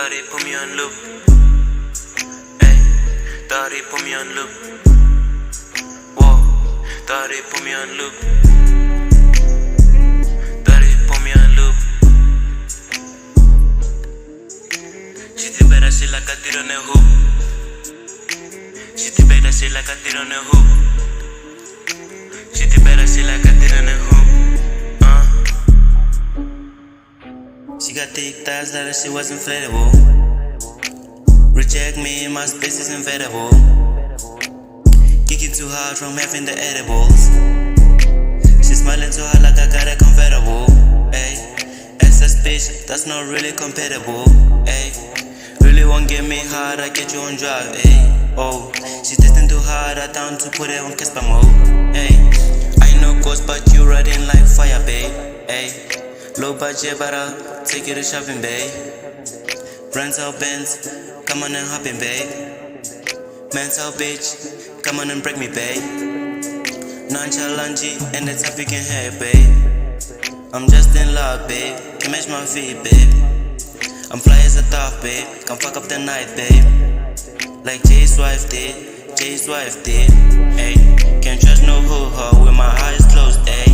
thought they put me on loop. Ay, thought they put me on loop. Whoa, thought they put me on loop. Thought they put me on loop. She did better shit like I did on the hoop. She did better shit like I did on the hoop. She did better shit like I did on the hoop. She got thick thighs that her shit was inflatable. Reject me, my space is invadable. Geeking too hard from having the edibles. She smiling too hard like I got a convertible. Ayy, SS bitch, that's not really compatible. Ayy, really won't get me hard, I get you on drive. Ayy, oh, she testing too hard, I down to put it on Casper mode. Ayy, I know ghost, but you riding like fire, babe. Ayy, low budget, but I'll take you to shopping, babe. Rental Benz, come on and hop in, babe. Mental bitch, come on and break me, babe. Nonchalant and the top you can have, babe. I'm just in love, babe. Can match my feet, babe. I'm fly as a dog, babe. Come fuck up the night, babe. Like Jay's wife did, Jay's wife did. Ayy, can't trust no hoe with my eyes closed, ayy.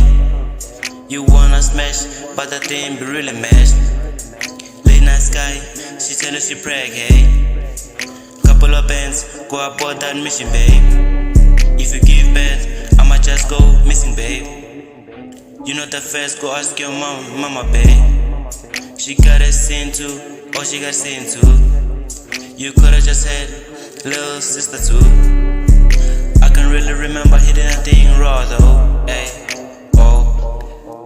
You wanna smash, but that thing be really mashed. Late night sky, she tell us she preg, hey. Couple of bands, go aboard that mission, babe. If you give birth, I might just go missing, babe. You know the first, go ask your mama, babe. She got a sin too, or she got sin too. You could've just had little sister too. I can't really remember hitting that thing raw though, hey.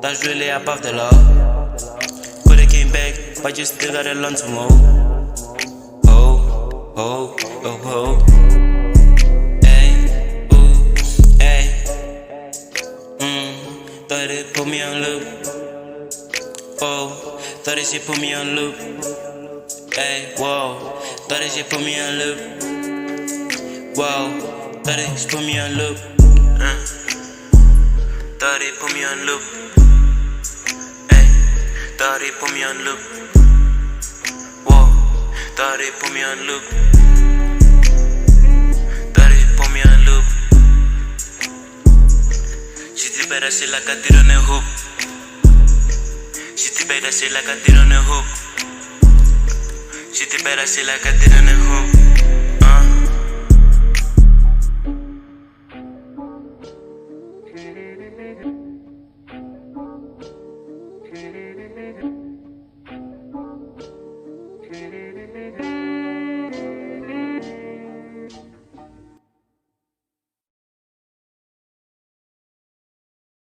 That's really above the law. Coulda came back, but you still got a lot to move. Oh, oh, oh, oh. Ay, ooh, ay. Thought it put me on loop. Oh, thought it shit put me on loop. Ay, whoa, thought it shit put me on loop. Whoa, thought it shit put me on loop. Thought it put me on loop. Thought they put me on loop. Whoa, thought they put me on loop. Thought they put me on loop. She did better shit like I did on the hoop. She did better shit like I did on the hoop. She did better shit like I did on the hoop. Thank you.